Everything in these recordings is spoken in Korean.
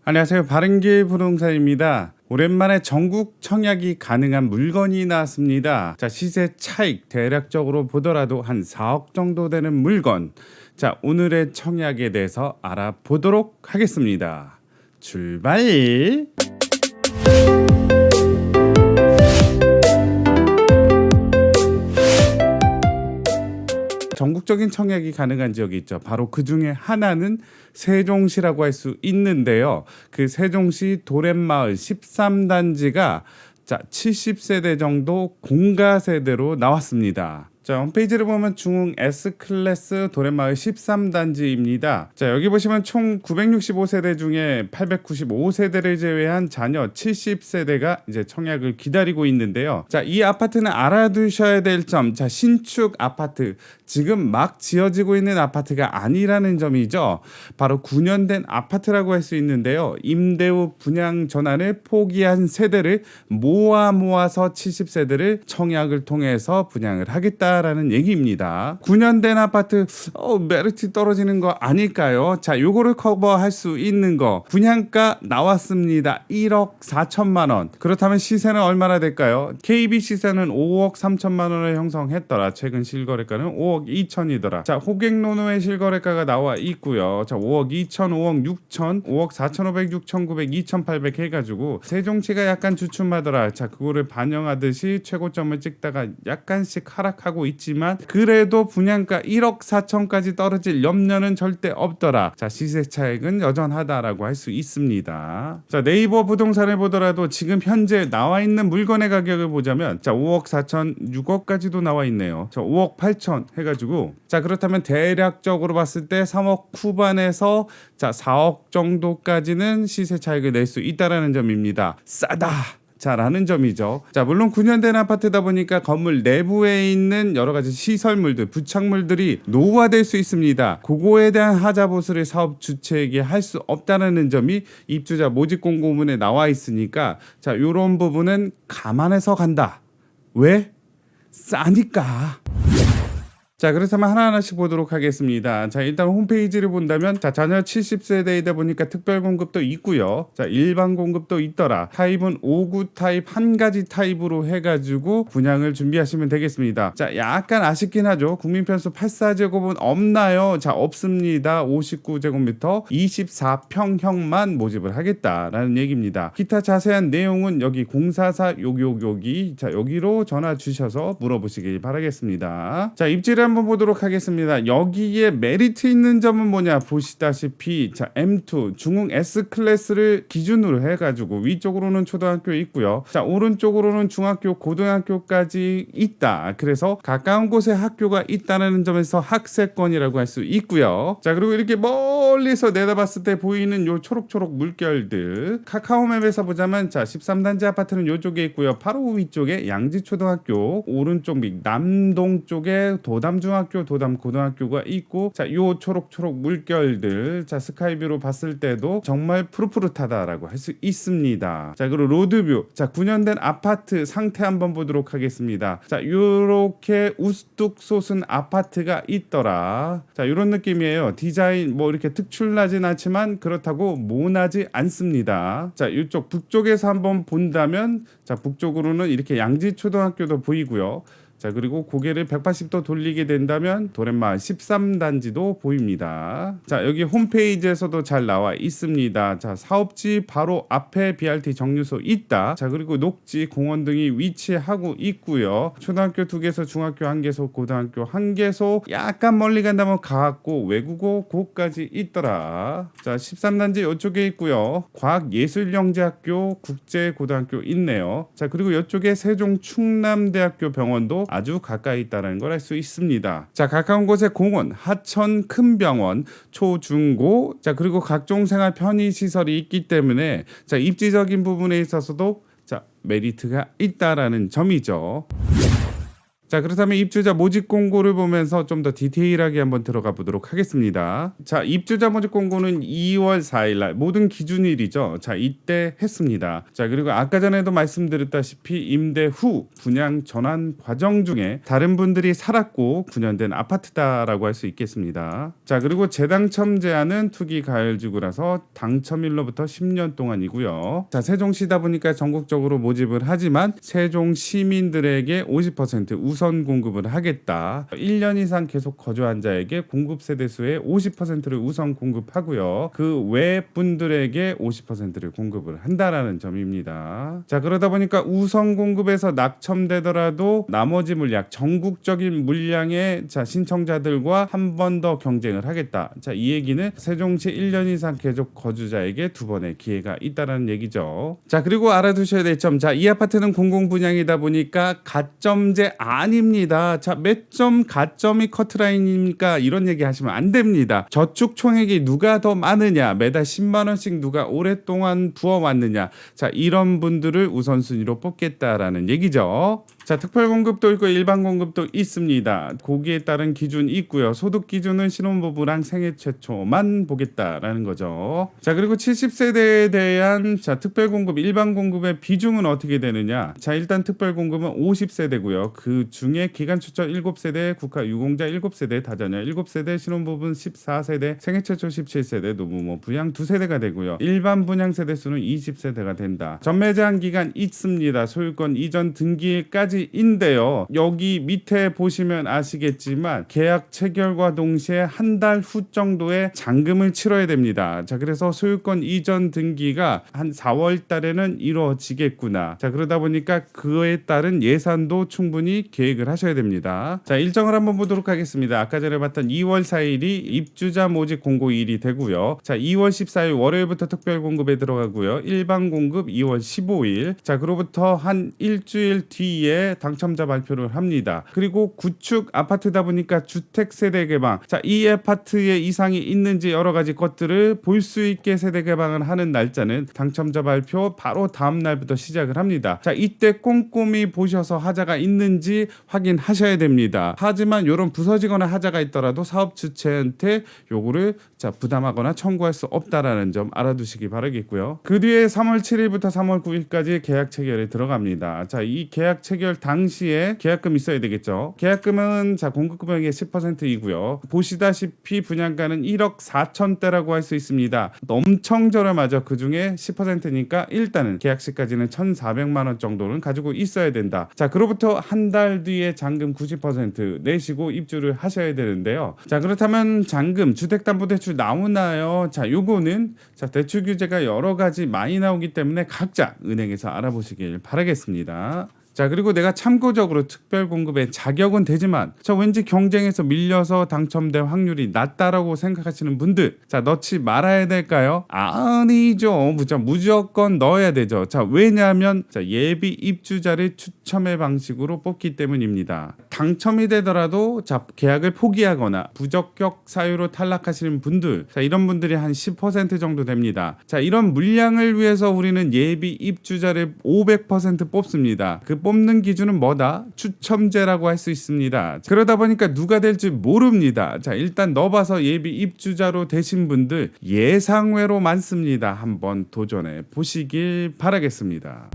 안녕하세요. 바른길 부동산입니다. 오랜만에 전국 청약이 가능한 물건이 나왔습니다. 자, 시세 차익 대략적으로 보더라도 한 4억 정도 되는 물건. 자, 오늘의 청약에 대해서 알아보도록 하겠습니다. 출발! 전국적인 청약이 가능한 지역이 있죠. 바로 그 중에 하나는 세종시라고 할 수 있는데요. 그 세종시 도렛마을 13단지가 70세대 정도 공가 세대로 나왔습니다. 자, 홈페이지를 보면 중흥 S클래스 도렛마을 13단지입니다. 자, 여기 보시면 총 965세대 중에 895세대를 제외한 자녀 70세대가 이제 청약을 기다리고 있는데요. 자, 이 아파트는 알아두셔야 될 점. 자, 신축 아파트. 지금 막 지어지고 있는 아파트가 아니라는 점이죠. 바로 9년 된 아파트라고 할 수 있는데요. 임대 후 분양 전환을 포기한 세대를 모아서 70세대를 청약을 통해서 분양을 하겠다라는 얘기입니다. 9년 된 아파트 메리트 떨어지는 거 아닐까요? 자, 요거를 커버할 수 있는 거 분양가 나왔습니다. 1억 4천만 원. 그렇다면 시세는 얼마나 될까요? KB 시세는 5억 3천만 원을 형성했더라. 최근 실거래가는 5억 2천이더라. 자, 호객노노의 실거래가가 나와 있고요. 자, 5억 2천, 5억 6천, 5억 4,500, 6,900, 2,800 해가지고 세종시가 약간 주춤하더라. 자, 그거를 반영하듯이 최고점을 찍다가 약간씩 하락하고 있지만 그래도 분양가 1억 4천까지 떨어질 염려는 절대 없더라. 자, 시세 차익은 여전하다라고 할 수 있습니다. 자, 네이버 부동산을 보더라도 지금 현재 나와 있는 물건의 가격을 보자면 자, 5억 4천, 6억까지도 나와 있네요. 자, 5억 8천 해가지고 자, 그렇다면 대략적으로 봤을 때 3억 후반에서 자, 4억 정도까지는 시세 차익을 낼 수 있다라는 점입니다. 싸다. 라는 점이죠. 자, 물론 9년 된 아파트다 보니까 건물 내부에 있는 여러 가지 시설물들, 부착물들이 노후화될 수 있습니다. 그거에 대한 하자보수를 사업 주체에게 할 수 없다는 점이 입주자 모집 공고문에 나와 있으니까 자, 이런 부분은 감안해서 간다. 왜? 싸니까. 자, 그렇다면 하나하나씩 보도록 하겠습니다. 자, 일단 홈페이지를 본다면 자, 자녀 70세대이다 보니까 특별 공급도 있고요. 자, 일반 공급도 있더라. 타입은 5구 타입 한 가지 타입으로 해가지고 분양을 준비하시면 되겠습니다. 자, 약간 아쉽긴 하죠. 국민편수 84제곱은 없나요? 자, 없습니다. 59제곱미터 24평형만 모집을 하겠다라는 얘기입니다. 기타 자세한 내용은 여기 044 여기 자, 여기로 전화 주셔서 물어보시길 바라겠습니다. 자, 입지를 한번 보도록 하겠습니다. 여기에 메리트 있는 점은 뭐냐 보시다시피 자, M2 중흥 S클래스를 기준으로 해가지고 위쪽으로는 초등학교 있고요. 자, 오른쪽으로는 중학교 고등학교까지 있다. 그래서 가까운 곳에 학교가 있다는 점에서 학세권이라고 할 수 있고요. 자, 그리고 이렇게 멀리서 내다봤을 때 보이는 요 초록초록 물결들 카카오맵에서 보자면 자, 13단지 아파트는 요쪽에 있고요. 바로 위쪽에 양지초등학교, 오른쪽 밑 남동 쪽에 도담중학교, 도담고등학교가 있고 자, 요 초록초록 물결들 자, 스카이뷰로 봤을 때도 정말 푸릇푸릇하다라고 할 수 있습니다. 자, 그리고 로드뷰 자, 9년 된 아파트 상태 한번 보도록 하겠습니다. 자, 요렇게 우뚝 솟은 아파트가 있더라. 자, 요런 느낌이에요. 디자인 뭐 이렇게 특출나진 않지만 그렇다고 모나지 않습니다. 자, 이쪽 북쪽에서 한번 본다면 자, 북쪽으로는 이렇게 양지초등학교도 보이고요. 자, 그리고 고개를 180도 돌리게 된다면 도렛마을 13단지도 보입니다. 자, 여기 홈페이지에서도 잘 나와 있습니다. 자, 사업지 바로 앞에 BRT 정류소 있다. 자, 그리고 녹지, 공원 등이 위치하고 있고요. 초등학교 2개소, 중학교 1개소, 고등학교 1개소, 약간 멀리 간다면 가학고, 외국어 고까지 있더라. 자, 13단지 이쪽에 있고요. 과학예술영재학교, 국제고등학교 있네요. 자, 그리고 이쪽에 세종 충남대학교 병원도 아주 가까이 있다는 걸 알 수 있습니다. 자, 가까운 곳에 공원, 하천 큰 병원, 초중고, 자, 그리고 각종 생활 편의 시설이 있기 때문에 자, 입지적인 부분에 있어서도 자, 메리트가 있다라는 점이죠. 자, 그렇다면 입주자 모집 공고를 보면서 좀 더 디테일하게 한번 들어가 보도록 하겠습니다. 자, 입주자 모집 공고는 2월 4일 날 모든 기준일이죠. 자, 이때 했습니다. 자, 그리고 아까 전에도 말씀드렸다시피 임대 후 분양 전환 과정 중에 다른 분들이 살았고 9년 된 아파트다라고 할 수 있겠습니다. 자, 그리고 재당첨 제한은 투기 가열지구라서 당첨일로부터 10년 동안이고요. 자, 세종시다 보니까 전국적으로 모집을 하지만 세종 시민들에게 50% 우선 공급을 하겠다. 1년 이상 계속 거주한 자에게 공급 세대수의 50%를 우선 공급하고요. 그 외 분들에게 50%를 공급을 한다라는 점입니다. 자, 그러다 보니까 우선 공급에서 낙첨되더라도 나머지 물량, 전국적인 물량의 신청자들과 한 번 더 경쟁을 하겠다. 자, 이 얘기는 세종시 1년 이상 계속 거주자에게 두 번의 기회가 있다라는 얘기죠. 자, 그리고 알아두셔야 될 점. 자, 이 아파트는 공공 분양이다 보니까 가점제 아닙니다. 자, 몇 점 가점이 커트라인입니까? 이런 얘기 하시면 안 됩니다. 저축 총액이 누가 더 많으냐, 매달 10만 원씩 누가 오랫동안 부어왔느냐, 자, 이런 분들을 우선순위로 뽑겠다라는 얘기죠. 자, 특별 공급도 있고 일반 공급도 있습니다. 거기에 따른 기준이 있고요. 소득 기준은 신혼부부랑 생애 최초만 보겠다라는 거죠. 자, 그리고 70세대에 대한 특별 공급, 일반 공급의 비중은 어떻게 되느냐? 자, 일단 특별 공급은 50세대고요. 그 중에 기간 추천 7세대, 국가 유공자 7세대, 다자녀 7세대, 신혼부부는 14세대, 생애 최초 17세대, 노부모 부양 2세대가 되고요. 일반 분양 세대 수는 20세대가 된다. 전매 제한 기간 있습니다. 소유권 이전 등기일까지 인데요. 여기 밑에 보시면 아시겠지만 계약 체결과 동시에 한 달 후 정도에 잔금을 치러야 됩니다. 자, 그래서 소유권 이전 등기가 한 4월 달에는 이루어지겠구나. 자, 그러다 보니까 그에 따른 예산도 충분히 계획을 하셔야 됩니다. 자, 일정을 한번 보도록 하겠습니다. 아까 전에 봤던 2월 4일이 입주자 모집 공고일이 되고요. 자, 2월 14일 월요일부터 특별 공급에 들어가고요. 일반 공급 2월 15일. 자, 그로부터 한 일주일 뒤에 당첨자 발표를 합니다. 그리고 구축 아파트다 보니까 주택 세대 개방. 자, 이 아파트에 이상이 있는지 여러 가지 것들을 볼 수 있게 세대 개방을 하는 날짜는 당첨자 발표 바로 다음 날부터 시작을 합니다. 자, 이때 꼼꼼히 보셔서 하자가 있는지 확인하셔야 됩니다. 하지만 이런 부서지거나 하자가 있더라도 사업 주체한테 요거를 부담하거나 청구할 수 없다라는 점 알아두시기 바라겠고요. 그 뒤에 3월 7일부터 3월 9일까지 계약 체결에 들어갑니다. 자, 이 계약 체결 당시에 계약금 있어야 되겠죠. 계약금은 공급 금액의 10%이고요. 보시다시피 분양가는 1억 4천대라고 할 수 있습니다. 엄청 저렴하죠. 그 중에 10%니까 일단은 계약 시까지는 1,400만 원 정도는 가지고 있어야 된다. 자, 그로부터 한 달 뒤에 잔금 90% 내시고 입주를 하셔야 되는데요. 자, 그렇다면 잔금, 주택담보대출 나오나요? 자, 요거는 대출 규제가 여러 가지 많이 나오기 때문에 각자 은행에서 알아보시길 바라겠습니다. 자, 그리고 내가 참고적으로 특별 공급에 자격은 되지만 왠지 경쟁에서 밀려서 당첨될 확률이 낮다라고 생각하시는 분들, 넣지 말아야 될까요? 아니죠. 무조건 넣어야 되죠. 자, 왜냐하면 예비 입주자를 추첨의 방식으로 뽑기 때문입니다. 당첨이 되더라도 계약을 포기하거나 부적격 사유로 탈락하시는 분들, 이런 분들이 한 10% 정도 됩니다. 자, 이런 물량을 위해서 우리는 예비 입주자를 500% 뽑습니다. 그 뽑는 기준은 뭐다? 추첨제라고 할 수 있습니다. 그러다 보니까 누가 될지 모릅니다. 자, 일단 넣어봐서 예비 입주자로 되신 분들 예상외로 많습니다. 한번 도전해 보시길 바라겠습니다.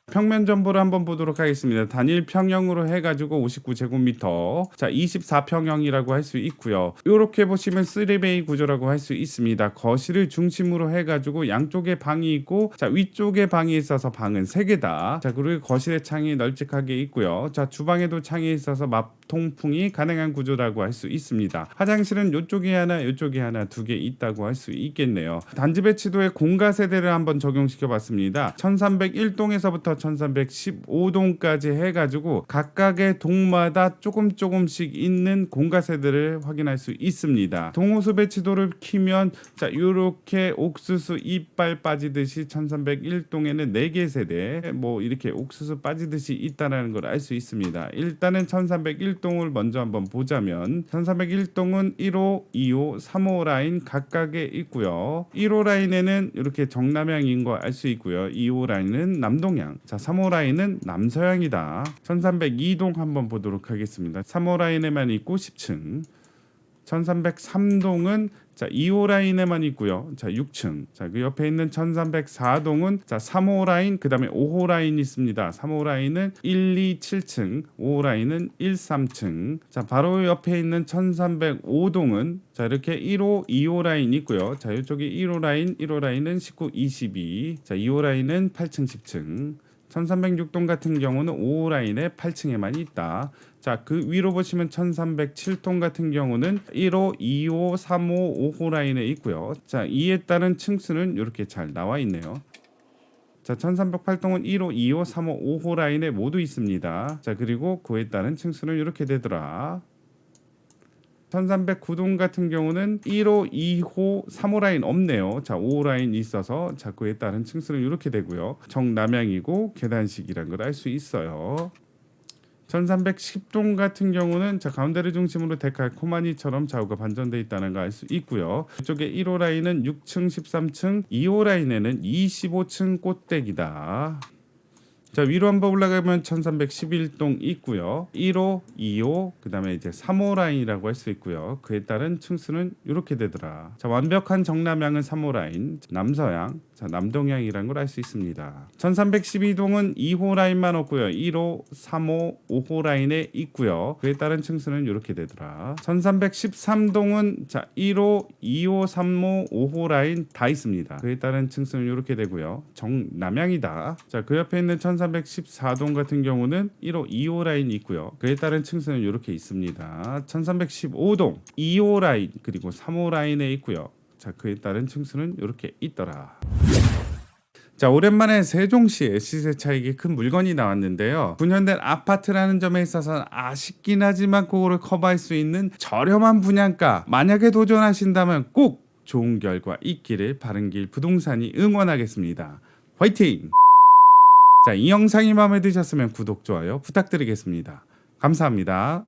평면 정보를 한번 보도록 하겠습니다. 단일 평형으로 해가지고 59제곱미터, 자, 24평형이라고 할 수 있고요. 이렇게 보시면 3베이 구조라고 할 수 있습니다. 거실을 중심으로 해가지고 양쪽에 방이 있고, 자, 위쪽에 방이 있어서 방은 3개다. 자, 그리고 거실에 창이 널찍하게 있고요. 자, 주방에도 창이 있어서 통풍이 가능한 구조라고 할 수 있습니다. 화장실은 이쪽에 하나, 이쪽에 하나, 2개 있다고 할 수 있겠네요. 단지 배치도의 공가 세대를 한번 적용시켜 봤습니다. 1301동에서부터 1315동까지 해가지고 각각의 동마다 조금씩 있는 공가 세대를 확인할 수 있습니다. 동호수 배치도를 키면 이렇게 옥수수 이빨 빠지듯이 1301동에는 4개 세대 이렇게 옥수수 빠지듯이 있다는 걸 알 수 있습니다. 일단은 1301동을 먼저 한번 보자면 1301동은 1호, 2호, 3호 라인 각각에 있고요. 1호 라인에는 이렇게 정남향인 거 알 수 있고요. 2호 라인은 남동향, 자, 3호 라인은 남서향이다. 1302동 한번 보도록 하겠습니다. 3호 라인에만 있고 10층. 1303동은 자 2호 라인에만 있고요. 자 6층. 자 그 옆에 있는 1304동은 자 3호 라인 그다음에 5호 라인 있습니다. 3호 라인은 1, 2, 7층, 5호 라인은 1, 3층. 자 바로 옆에 있는 1305동은 자 이렇게 1호, 2호 라인 있고요. 자 이쪽이 1호 라인, 1호 라인은 19, 22. 자 2호 라인은 8층, 10층. 1306동 같은 경우는 5호 라인에 8층에만 있다. 자, 그 위로 보시면 1307동 같은 경우는 1호, 2호, 3호, 5호 라인에 있고요. 자, 이에 따른 층수는 이렇게 잘 나와 있네요. 자, 1308동은 1호, 2호, 3호, 5호 라인에 모두 있습니다. 자, 그리고 그에 따른 층수는 이렇게 되더라. 1309동 같은 경우는 1호, 2호, 3호 라인 없네요. 자, 5호 라인 있어서 자, 그에 따른 층수는 이렇게 되고요. 정남향이고 계단식이란 걸 알 수 있어요. 1310동 같은 경우는 자, 가운데를 중심으로 데칼코마니처럼 좌우가 반전되어 있다는 걸 알 수 있고요. 이쪽에 1호 라인은 6층, 13층, 2호 라인에는 25층 꽃대기다. 자 위로 한번 올라가면 1311동 있고요. 1호, 2호, 그다음에 이제 3호 라인이라고 할 수 있고요. 그에 따른 층수는 이렇게 되더라. 자 완벽한 정남향은 3호 라인, 남서향, 자 남동향이라는 걸 알 수 있습니다. 1312동은 2호 라인만 없고요. 1호, 3호, 5호 라인에 있고요. 그에 따른 층수는 이렇게 되더라. 1313동은 자 1호, 2호, 3호, 5호 라인 다 있습니다. 그에 따른 층수는 이렇게 되고요. 정남향이다. 자 그 옆에 있는 1314동 같은 경우는 1호, 2호 라인이 있고요. 그에 따른 층수는 이렇게 있습니다. 1315동 2호 라인 그리고 3호 라인에 있고요. 자 그에 따른 층수는 이렇게 있더라. 자 오랜만에 세종시에 시세 차익이 큰 물건이 나왔는데요. 분현된 아파트라는 점에 있어서는 아쉽긴 하지만 그거를 커버할 수 있는 저렴한 분양가 만약에 도전하신다면 꼭 좋은 결과 있기를 바른길 부동산이 응원하겠습니다. 화이팅! 자, 이 영상이 마음에 드셨으면 구독, 좋아요 부탁드리겠습니다. 감사합니다.